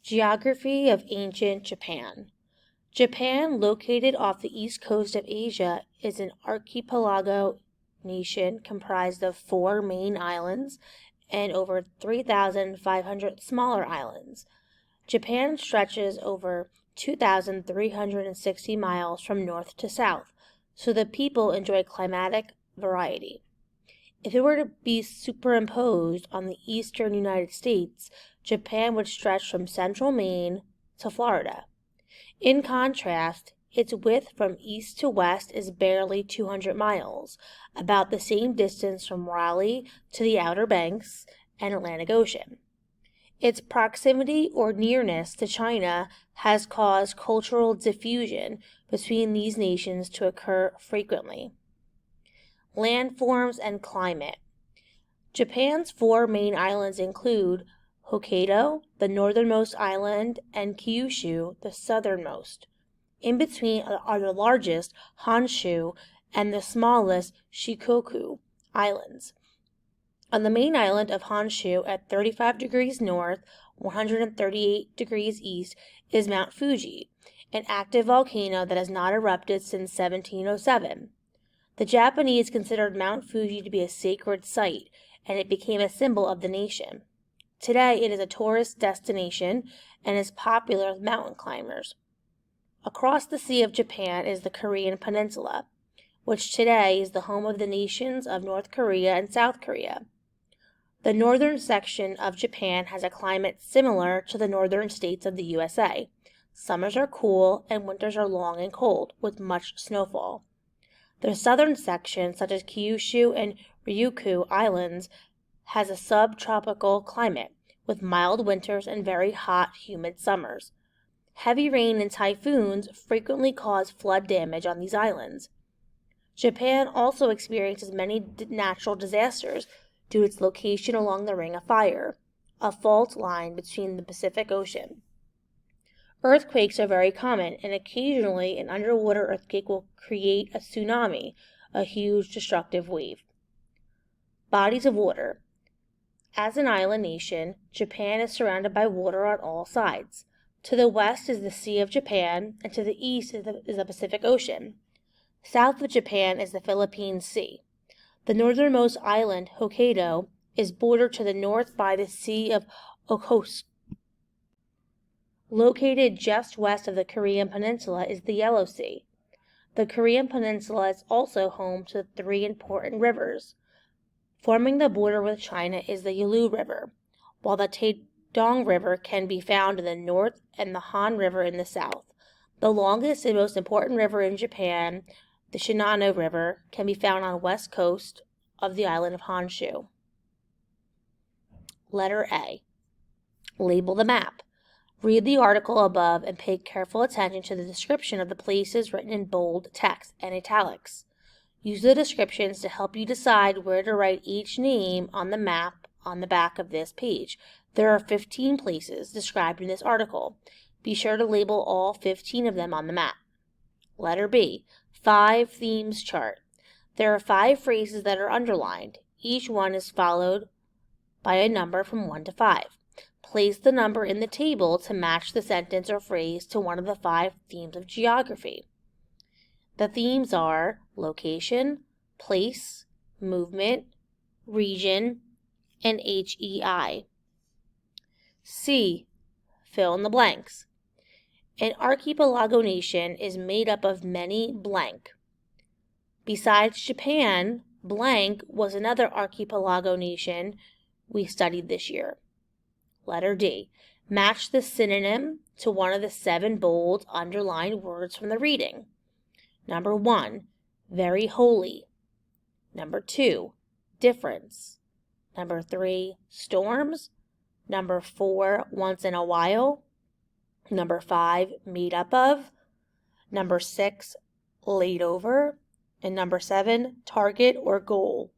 Geography of ancient Japan. Japan, located off the east coast of Asia, is an archipelago nation comprised of 4 main islands and over 3,500 smaller islands. Japan stretches over 2,360 miles from north to south, so the people enjoy climatic variety. If it were to be superimposed on the eastern United States, Japan would stretch from central Maine to Florida. In contrast, its width from east to west is barely 200 miles, about the same distance from Raleigh to the Outer Banks and Atlantic Ocean. Its proximity or nearness to China has caused cultural diffusion between these nations to occur frequently. Landforms and climate. Japan's 4 main islands include Hokkaido, the northernmost island, and Kyushu, the southernmost. In between are the largest, Honshu, and the smallest, Shikoku Islands. On the main island of Honshu at 35 degrees north, 138 degrees east, is Mount Fuji, an active volcano that has not erupted since 1707. The Japanese considered Mount Fuji to be a sacred site, and it became a symbol of the nation. Today, it is a tourist destination and is popular with mountain climbers. Across the Sea of Japan is the Korean Peninsula, which today is the home of the nations of North Korea and South Korea. The northern section of Japan has a climate similar to the northern states of the USA. Summers are cool and winters are long and cold, with much snowfall. The southern section, such as Kyushu and Ryukyu Islands, has a subtropical climate, with mild winters and very hot, humid summers. Heavy rain and typhoons frequently cause flood damage on these islands. Japan also experiences many natural disasters due to its location along the Ring of Fire, a fault line between the Pacific Ocean. Earthquakes are very common, and occasionally an underwater earthquake will create a tsunami, a huge destructive wave. Bodies of water. As an island nation, Japan is surrounded by water on all sides. To the west is the Sea of Japan, and to the east is the Pacific Ocean. South of Japan is the Philippine Sea. The northernmost island, Hokkaido, is bordered to the north by the Sea of Okhotsk. Located just west of the Korean Peninsula is the Yellow Sea. The Korean Peninsula is also home to 3 important rivers. Forming the border with China is the Yalu River, while the Taedong River can be found in the north and the Han River in the south. The longest and most important river in Japan, the Shinano River, can be found on the west coast of the island of Honshu. Letter A. Label the map. Read the article above and pay careful attention to the description of the places written in bold text and italics. Use the descriptions to help you decide where to write each name on the map on the back of this page. There are 15 places described in this article. Be sure to label all 15 of them on the map. Letter B. 5 themes chart. There are 5 phrases that are underlined. Each one is followed by a number from 1 to 5. Place the number in the table to match the sentence or phrase to one of the 5 themes of geography. The themes are location, place, movement, region, and HEI. C. Fill in the blanks. An archipelago nation is made up of many blank. Besides Japan, blank was another archipelago nation we studied this year. Letter D. Match the synonym to one of the 7 bold underlined words from the reading. Number 1, very holy. Number 2, difference. Number 3, storms. Number 4, once in a while. Number 5, made up of. Number 6, laid over. And number 7, target or goal.